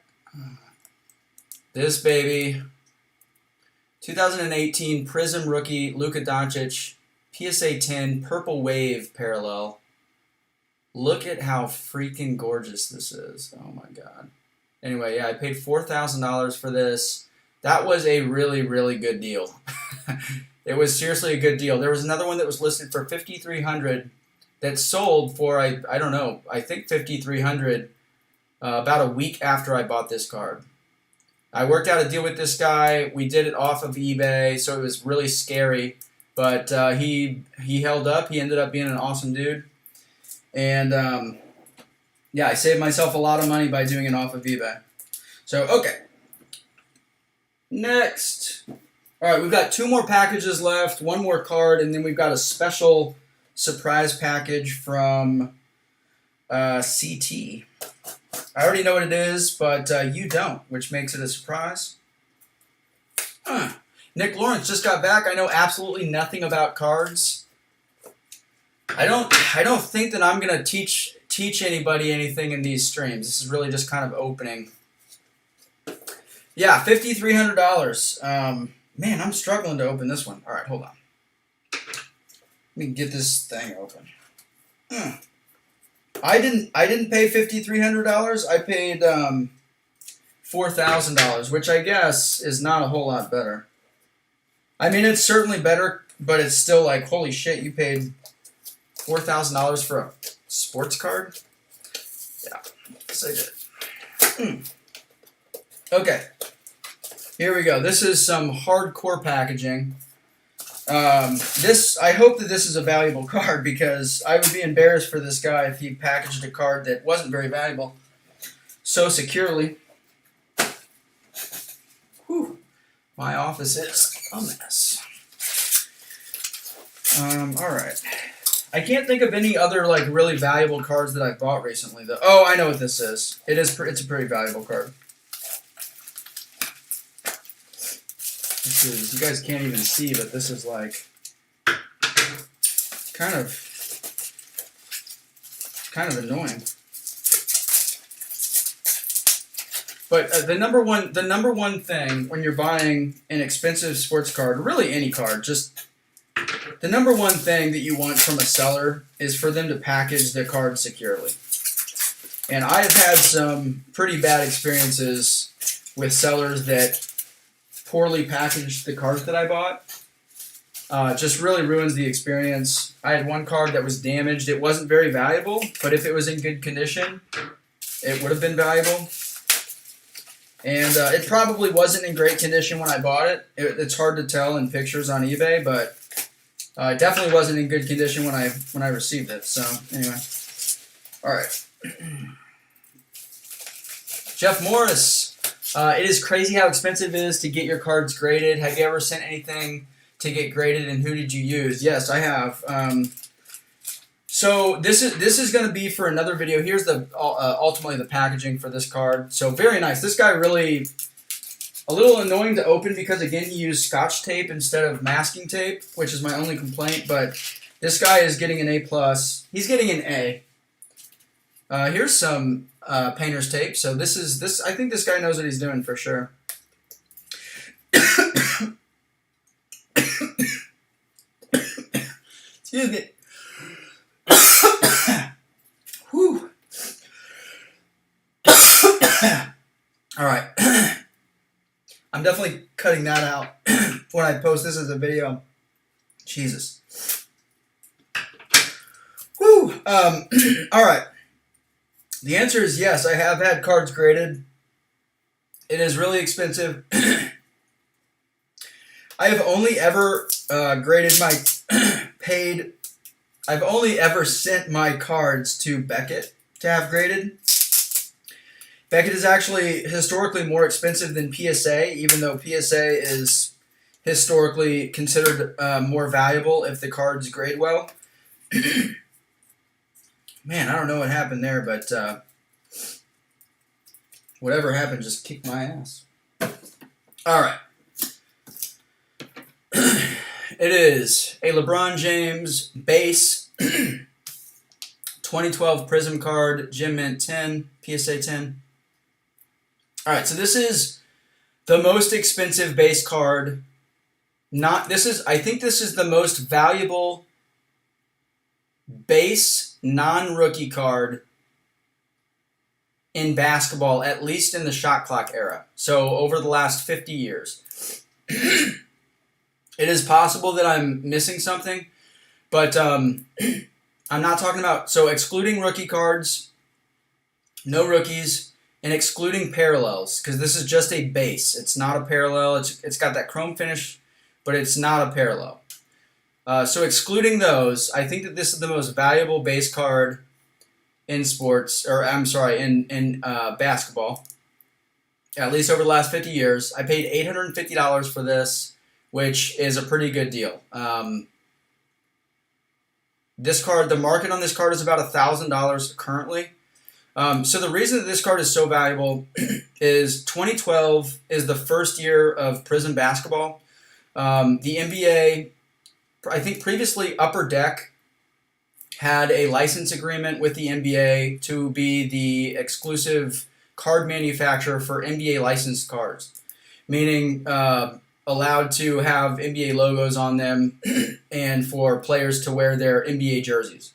This baby. 2018 Prism rookie Luka Doncic PSA 10 Purple Wave parallel. Look at how freaking gorgeous this is. Oh, my God. Anyway, yeah, I paid $4,000 for this. That was a really, really good deal. It was seriously a good deal. There was another one that was listed for $5,300 that sold for, I don't know, I think $5,300 about a week after I bought this card. I worked out a deal with this guy. We did it off of eBay, so it was really scary. But he held up. He ended up being an awesome dude. And, yeah, I saved myself a lot of money by doing it off of eBay. So, okay. Next. All right, we've got 2 more packages left, 1 more card, and then we've got a special surprise package from CT. I already know what it is, but you don't, which makes it a surprise. Nick Lawrence just got back. I know absolutely nothing about cards. I don't think that I'm gonna teach anybody anything in these streams. This is really just kind of opening. Yeah, $5,300. Man, I'm struggling to open this one. All right, hold on. Let me get this thing open. I didn't pay $5,300. I paid $4,000, which I guess is not a whole lot better. I mean, it's certainly better, but it's still like, holy shit, you paid $4,000 for a sports card? Yeah, yes I did. Okay, here we go. This is some hardcore packaging. I hope that this is a valuable card, because I would be embarrassed for this guy if he packaged a card that wasn't very valuable so securely. Whew. My office is a mess. Alright. I can't think of any other like really valuable cards that I've bought recently though. Oh, I know what this is. It's a pretty valuable card. This is, you guys can't even see, but this is like kind of annoying. But the number one thing when you're buying an expensive sports card, really any card, just the number one thing that you want from a seller is for them to package the card securely. And I have had some pretty bad experiences with sellers that poorly packaged the cards that I bought. Just really ruins the experience. I had one card that was damaged. It wasn't very valuable, but if it was in good condition, it would have been valuable. And it probably wasn't in great condition when I bought it. It's hard to tell in pictures on eBay, but it definitely wasn't in good condition when I received it. So anyway, all right. Jeff Morris. It is crazy how expensive it is to get your cards graded. Have you ever sent anything to get graded, and who did you use? Yes, I have. So this is going to be for another video. Here's the ultimately the packaging for this card. So very nice. This guy really a little annoying to open because again he used Scotch tape instead of masking tape, which is my only complaint. But this guy is getting an A+. He's getting an A. Here's some painter's tape. So this. I think this guy knows what he's doing for sure. Excuse me. Whew. All right. I'm definitely cutting that out when I post this as a video. Jesus. Whew. All right. The answer is yes. I have had cards graded. It is really expensive. I have only ever graded my I've only ever sent my cards to Beckett to have graded. Beckett is actually historically more expensive than PSA, even though PSA is historically considered more valuable if the cards grade well. Man, I don't know what happened there, but whatever happened just kicked my ass. All right. It is a LeBron James base 2012 Prism card, Gem Mint 10, PSA 10. All right, so this is the most expensive base card. I think this is the most valuable base non-rookie card in basketball, at least in the shot clock era. So over the last 50 years. It is possible that I'm missing something, but I'm not talking about, so excluding rookie cards, no rookies, and excluding parallels, because this is just a base. It's not a parallel. It's got that chrome finish, but it's not a parallel. So excluding those, I think that this is the most valuable base card in sports, or I'm sorry, in basketball, at least over the last 50 years. I paid $850 for this, which is a pretty good deal. This card, the market on this card is about $1,000 currently. So the reason that this card is so valuable is 2012 is the first year of Prism basketball. The NBA, I think previously Upper Deck had a license agreement with the NBA to be the exclusive card manufacturer for NBA licensed cards, meaning allowed to have NBA logos on them and for players to wear their NBA jerseys.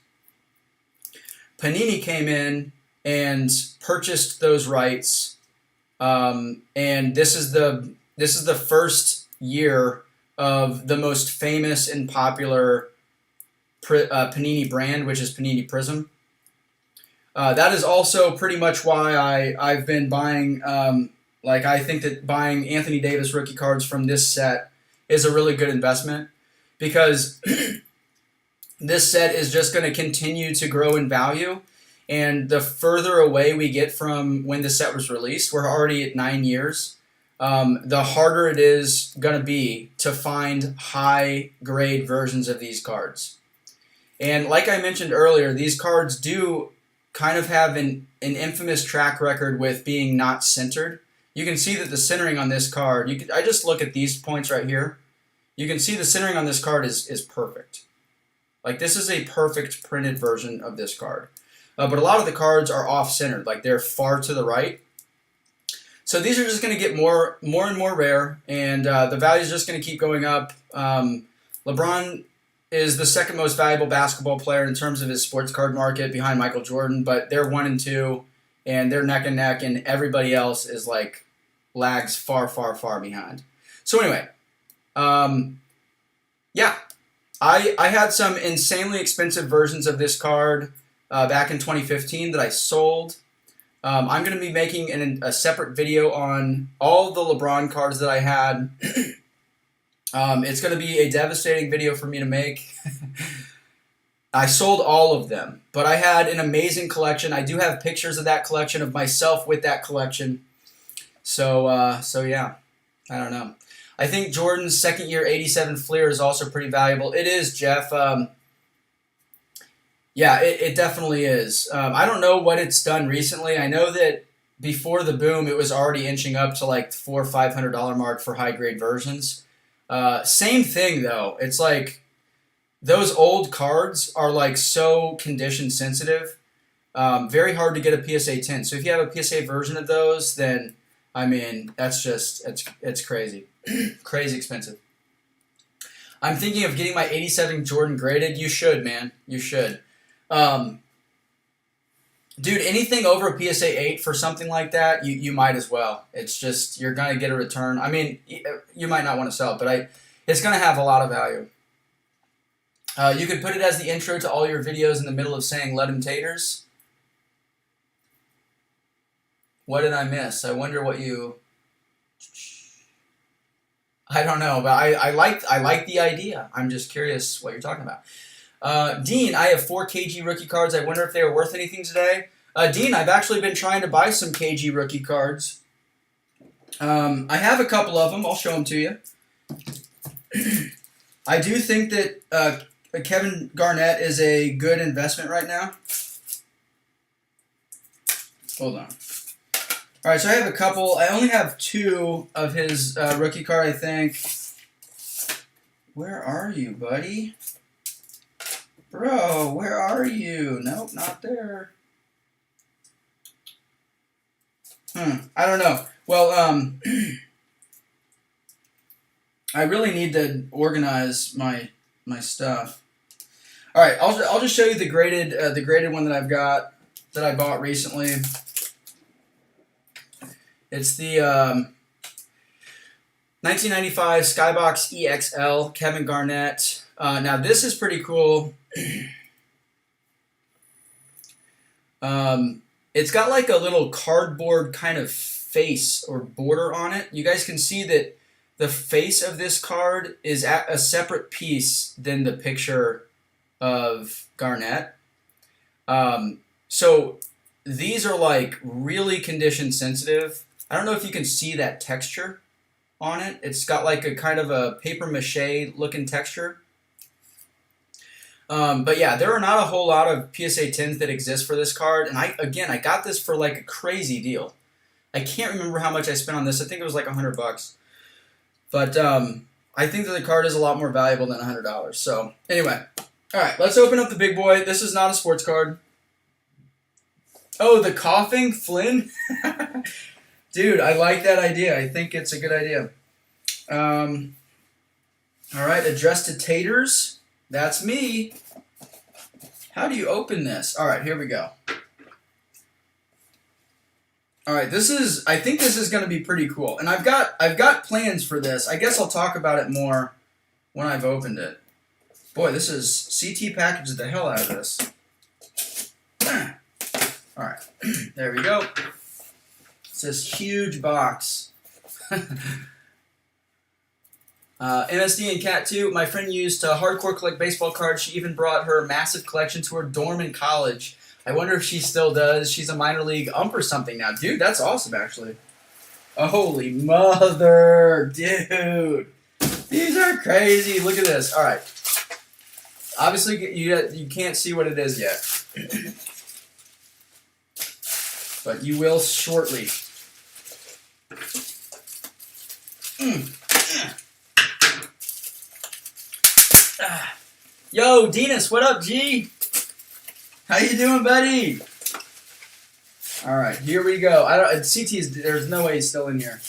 Panini came in and purchased those rights, and this is the first year of the most famous and popular Panini brand, which is Panini Prism. That is also pretty much why I've been buying. I think that buying Anthony Davis rookie cards from this set is a really good investment because this set is just going to continue to grow in value. And the further away we get from when the set was released, we're already at 9 years, the harder it is going to be to find high-grade versions of these cards. And like I mentioned earlier, these cards do kind of have an infamous track record with being not centered. You can see that the centering on this card, I just look at these points right here. You can see the centering on this card is perfect. Like, this is a perfect printed version of this card. But a lot of the cards are off-centered, like they're far to the right. So these are just going to get more and more rare, and the value is just going to keep going up. LeBron is the second most valuable basketball player in terms of his sports card market behind Michael Jordan, but they're 1 and 2, and they're neck and neck, and everybody else is like lags far, far, far behind. So anyway, yeah, I had some insanely expensive versions of this card back in 2015 that I sold. I'm going to be making a separate video on all the LeBron cards that I had. It's going to be a devastating video for me to make. I sold all of them, but I had an amazing collection. I do have pictures of that collection, of myself with that collection. So yeah, I don't know. I think Jordan's second year 87 Fleer is also pretty valuable. It is, Jeff. Yeah, it definitely is. I don't know what it's done recently. I know that before the boom, it was already inching up to like $400 or $500 mark for high grade versions. Same thing though. It's like those old cards are like so condition sensitive. Very hard to get a PSA 10. So if you have a PSA version of those, then I mean that's just it's crazy, crazy expensive. I'm thinking of getting my 87 Jordan graded. You should, man. You should. Dude, anything over a PSA 8 for something like that, you might as well. It's just, you're going to get a return. I mean, you might not want to sell it, but it's going to have a lot of value. You could put it as the intro to all your videos in the middle of saying, let 'em taters. What did I miss? I wonder what you... I don't know, but I like the idea. I'm just curious what you're talking about. Dean, I have 4 KG rookie cards. I wonder if they are worth anything today. Dean, I've actually been trying to buy some KG rookie cards. I have a couple of them. I'll show them to you. I do think that Kevin Garnett is a good investment right now. Hold on. All right, so I have a couple. I only have 2 of his rookie card, I think. Where are you, buddy? Bro, where are you? Nope, not there. I don't know. Well, I really need to organize my stuff. All right, I'll just show you the graded one that I've got that I bought recently. It's the 1995 Skybox EXL Kevin Garnett. Now this is pretty cool. It's got like a little cardboard kind of face or border on it. You guys can see that the face of this card is a separate piece than the picture of Garnett. So these are like really condition sensitive. I don't know if you can see that texture on it. It's got like a kind of a paper mache looking texture. But yeah, there are not a whole lot of PSA 10s that exist for this card. And I got this for like a crazy deal. I can't remember how much I spent on this. I think it was like $100. But I think that the card is a lot more valuable than $100. So anyway, all right, let's open up the big boy. This is not a sports card. Oh, the coughing Flynn? Dude, I like that idea. I think it's a good idea. All right, addressed to taters. That's me. How do you open this? All right, here we go. All right, I think this is going to be pretty cool. And I've got plans for this. I guess I'll talk about it more when I've opened it. Boy, this is CT packaged the hell out of this. All right, there we go. It's this huge box. MSD and Cat 2, my friend used to hardcore collect baseball cards. She even brought her massive collection to her dorm in college. I wonder if she still does. She's a minor league ump or something now. Dude, that's awesome, actually. Holy mother, dude. These are crazy. Look at this. All right. Obviously, you can't see what it is yet. But you will shortly. Yo, Dinas, what up, G? How you doing, buddy? All right, here we go. There's no way he's still in here.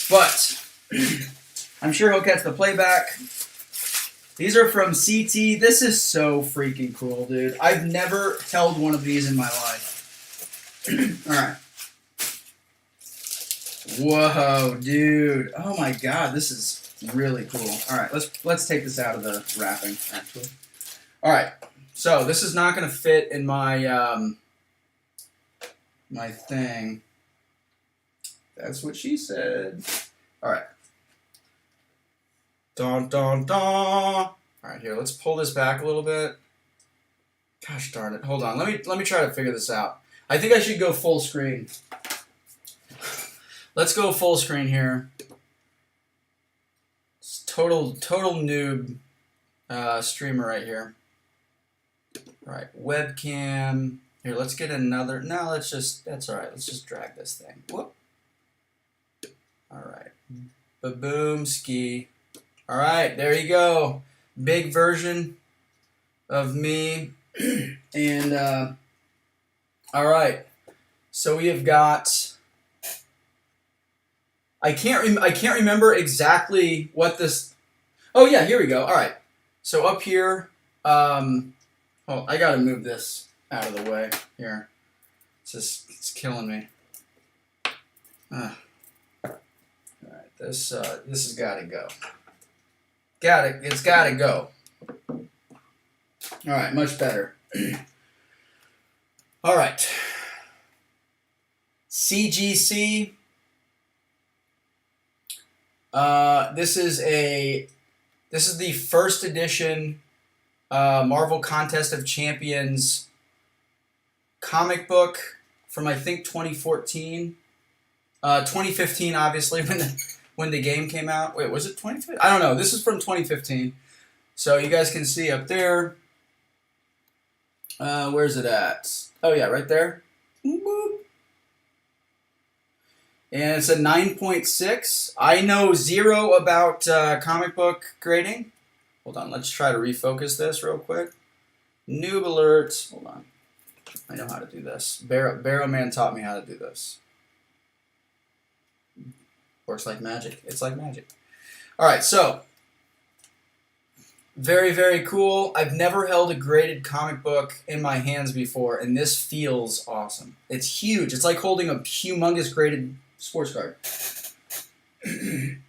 But I'm sure he'll catch the playback. These are from CT. This is so freaking cool, dude. I've never held one of these in my life. All right. Whoa, dude. Oh my god, this is really cool. All right, let's take this out of the wrapping, actually. All right. So this is not going to fit in my my thing. That's what she said. All right. Dun, dun, dun. All right, here. Let's pull this back a little bit. Gosh darn it. Hold on. Let me try to figure this out. I think I should go full screen. Let's go full screen here. It's total noob streamer right here. All right, webcam. Here, let's get another. No, that's all right. Let's just drag this thing. Whoop. All right. Ba-boom, ski. All right, there you go. Big version of me. And, all right. So we have got, I can't remember exactly what this, oh yeah, here we go. All right. So up here, well, I gotta move this out of the way here. It's killing me. All right, this has gotta go. It's gotta go. All right, much better. All right. CGC. This is the first edition Marvel Contest of Champions comic book from I think 2014, 2015 obviously when the game came out. Wait, was it 2015? I don't know. This is from 2015. So you guys can see up there. Where's it at? Oh yeah, right there. Boop. And it's a 9.6. I know zero about comic book grading. Hold on, let's try to refocus this real quick. Noob alert. Hold on. I know how to do this. Barrow Man taught me how to do this. Works like magic. It's like magic. All right, so very, very cool. I've never held a graded comic book in my hands before, and this feels awesome. It's huge. It's like holding a humongous graded sports card.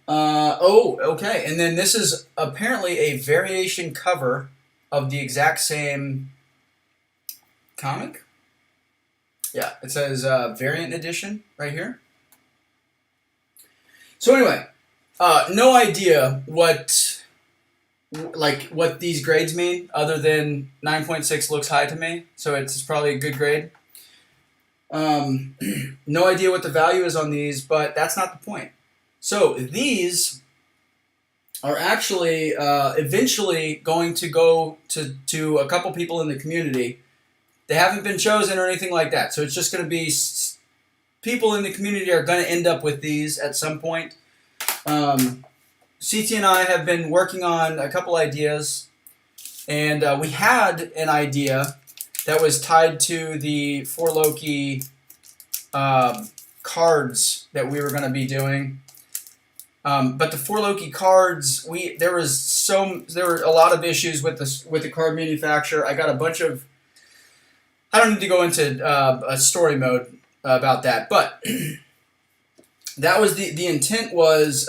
Oh, okay. And then this is apparently a variation cover of the exact same comic. Yeah, it says variant edition right here. So anyway, no idea what these grades mean, other than 9.6 looks high to me, so it's probably a good grade. No idea what the value is on these, but that's not the point. So these are actually eventually going to go to a couple people in the community. They haven't been chosen or anything like that, so it's just going to be people in the community are going to end up with these at some point. CT and I have been working on a couple ideas, and we had an idea that was tied to the 4 Loki cards that we were going to be doing. But the 4 Loki cards, there were a lot of issues with the card manufacturer. I got a bunch of I don't need to go into a story mode about that, but that was the intent was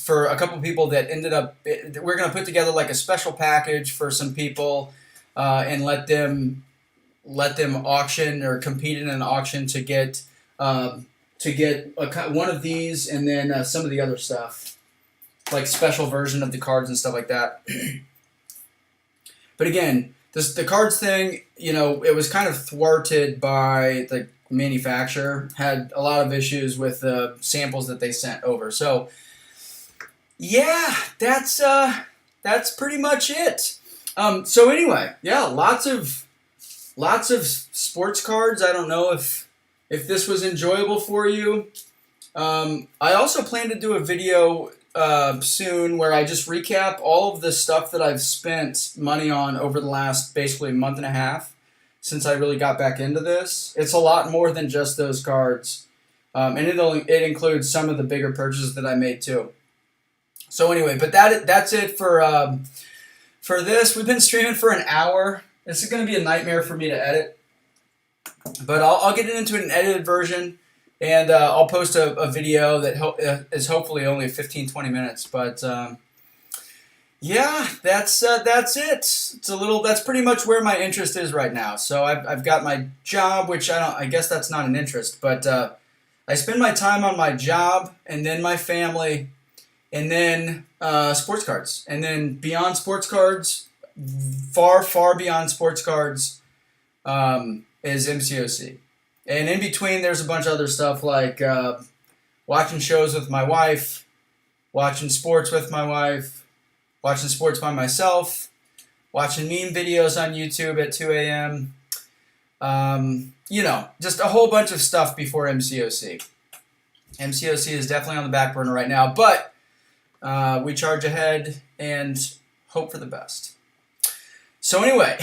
for a couple people that ended up. We're going to put together like a special package for some people and let them auction or compete in an auction to get one of these, and then some of the other stuff, like special version of the cards and stuff like that. But again, the cards thing, it was kind of thwarted by the manufacturer. Had a lot of issues with the samples that they sent over. So yeah, that's pretty much it. So anyway, yeah, lots of sports cards. I don't know if this was enjoyable for you. I also plan to do a video soon where I just recap all of the stuff that I've spent money on over the last basically month and a half since I really got back into this. It's a lot more than just those cards, and it includes some of the bigger purchases that I made too. So anyway, but that's it for this. We've been streaming for an hour. This is going to be a nightmare for me to edit, but I'll get it into an edited version, and I'll post a video that is hopefully only 15-20 minutes. But yeah, that's it. That's pretty much where my interest is right now. So I've got my job, which I guess that's not an interest, but I spend my time on my job, and then my family, and then sports cards, and then beyond sports cards, far beyond sports cards, is MCOC. And in between, there's a bunch of other stuff like watching shows with my wife, watching sports with my wife, watching sports by myself, watching meme videos on YouTube at 2 a.m. Just a whole bunch of stuff before MCOC. MCOC is definitely on the back burner right now, but we charge ahead and hope for the best. So anyway,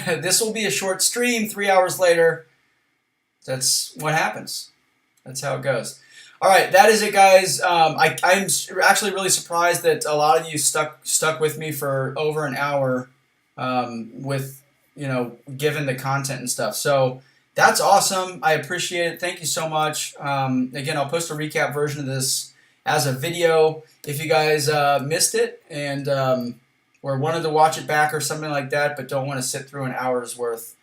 this will be a short stream, 3 hours later. That's what happens. That's how it goes. All right, that is it, guys. I'm actually really surprised that a lot of you stuck with me for over an hour with, given the content and stuff. So that's awesome. I appreciate it. Thank you so much. Again, I'll post a recap version of this as a video if you guys missed it and or wanted to watch it back or something like that, but don't want to sit through an hour's worth